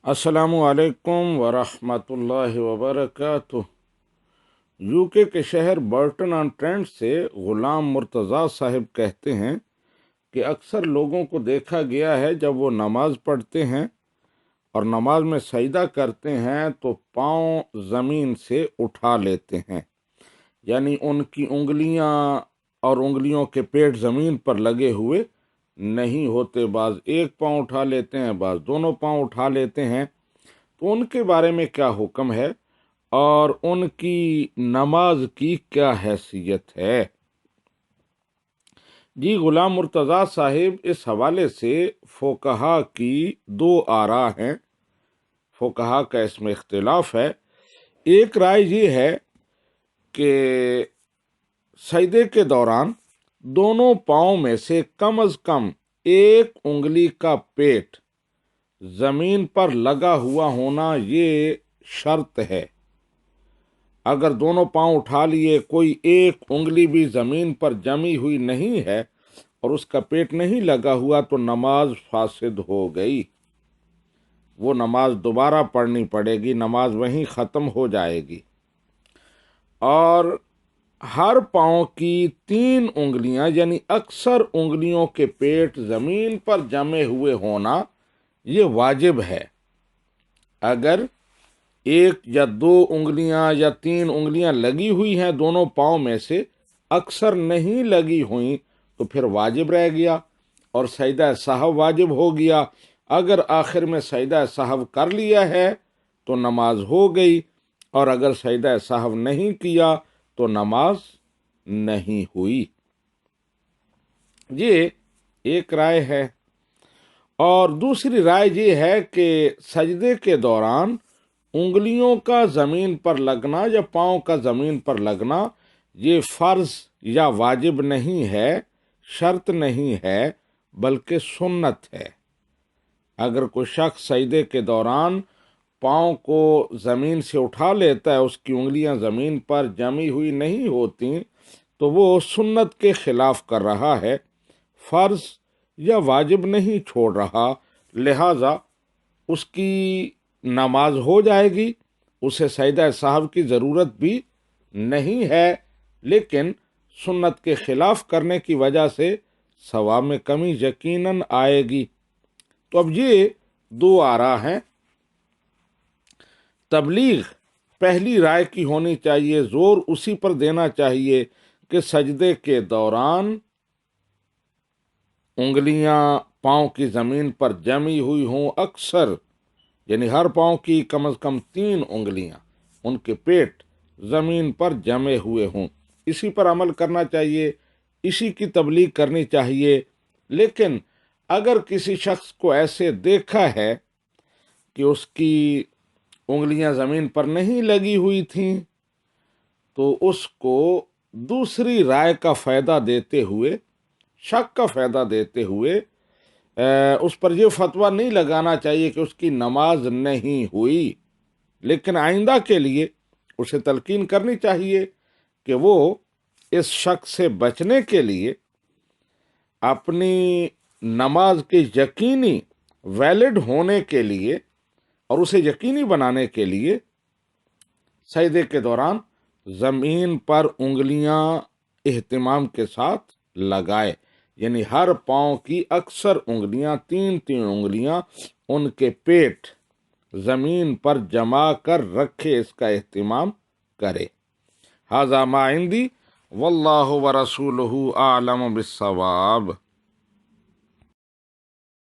अस्सलामु अलैकुम वरहमतुल्लाहि वबरकातुह। यूके के शहर बर्टन ऑन ट्रेंट से गुलाम मुर्तज़ा साहिब कहते हैं कि अक्सर लोगों को देखा गया है जब वो नमाज पढ़ते हैं और नमाज में सजदा करते हैं तो पाँव ज़मीन से उठा लेते हैं, यानी उनकी उंगलियां और उंगलियों के पेट ज़मीन पर लगे हुए नहीं होते। बाज एक पाँव उठा लेते हैं, बाज दोनों पाँव उठा लेते हैं। तो उनके बारे में क्या हुक्म है और उनकी नमाज की क्या हैसियत है? जी, गुलाम मुर्तज़ा साहिब इस हवाले से फ़ुक़हा की दो आरा हैं। फ़ुक़हा का इसमें इख्तिलाफ है। एक राय ये है कि सजदे के दौरान दोनों पाँव में से कम एक उंगली का पेट जमीन पर लगा हुआ होना ये शर्त है। अगर दोनों पाँव उठा लिए, कोई एक उंगली भी जमीन पर जमी हुई नहीं है और उसका पेट नहीं लगा हुआ, तो नमाज फासिद हो गई। वो नमाज दोबारा पढ़नी पड़ेगी, नमाज वहीं ख़त्म हो जाएगी। और हर पाँव की 3 उंगलियां यानी अक्सर उंगलियों के पेट जमीन पर जमे हुए होना ये वाजिब है। अगर 1 या 2 उंगलियां या 3 उंगलियां लगी हुई हैं दोनों पाँव में से, अक्सर नहीं लगी हुई, तो फिर वाजिब रह गया और सजदा सहव वाजिब हो गया। अगर आखिर में सजदा सहव कर लिया है तो नमाज हो गई, और अगर सजदा सहव नहीं किया तो नमाज नहीं हुई। ये एक राय है। और दूसरी राय ये है कि सजदे के दौरान उंगलियों का ज़मीन पर लगना या पाँव का ज़मीन पर लगना ये फ़र्ज़ या वाजिब नहीं है, शर्त नहीं है, बल्कि सुन्नत है। अगर कोई शख्स सजदे के दौरान पाँव को ज़मीन से उठा लेता है, उसकी उंगलियां ज़मीन पर जमी हुई नहीं होती, तो वो सुन्नत के खिलाफ कर रहा है, फ़र्ज़ या वाजिब नहीं छोड़ रहा। लिहाजा उसकी नमाज हो जाएगी, उसे सजदा सहव की ज़रूरत भी नहीं है, लेकिन सुन्नत के खिलाफ करने की वजह से सवाब में कमी यकीनन आएगी। तो अब ये दो आरा हैं। तबलीग पहली राय की होनी चाहिए, जोर उसी पर देना चाहिए कि सजदे के दौरान उंगलियां पाँव की जमीन पर जमी हुई हों, अक्सर यानी हर पाँव की कम से कम 3 उंगलियां उनके पेट जमीन पर जमे हुए हों। इसी पर अमल करना चाहिए, इसी की तबलीग करनी चाहिए। लेकिन अगर किसी शख्स को ऐसे देखा है कि उसकी उंगलियां जमीन पर नहीं लगी हुई थीं, तो उसको दूसरी राय का फायदा देते हुए, शक का फायदा देते हुए उस पर यह फतवा नहीं लगाना चाहिए कि उसकी नमाज नहीं हुई। लेकिन आइंदा के लिए उसे तलकीन करनी चाहिए कि वो इस शक से बचने के लिए अपनी नमाज के यकीनी वैलिड होने के लिए और उसे यकीनी बनाने के लिए सजदे के दौरान जमीन पर उंगलियां एहतिमाम के साथ लगाए, यानी हर पांव की अक्सर उंगलियां 3 उंगलियां उनके पेट जमीन पर जमा कर रखे, इसका एहतिमाम करे। हाजा मा इंदी वल्लाहु व रसूलुहु आलम बिस्सवाब।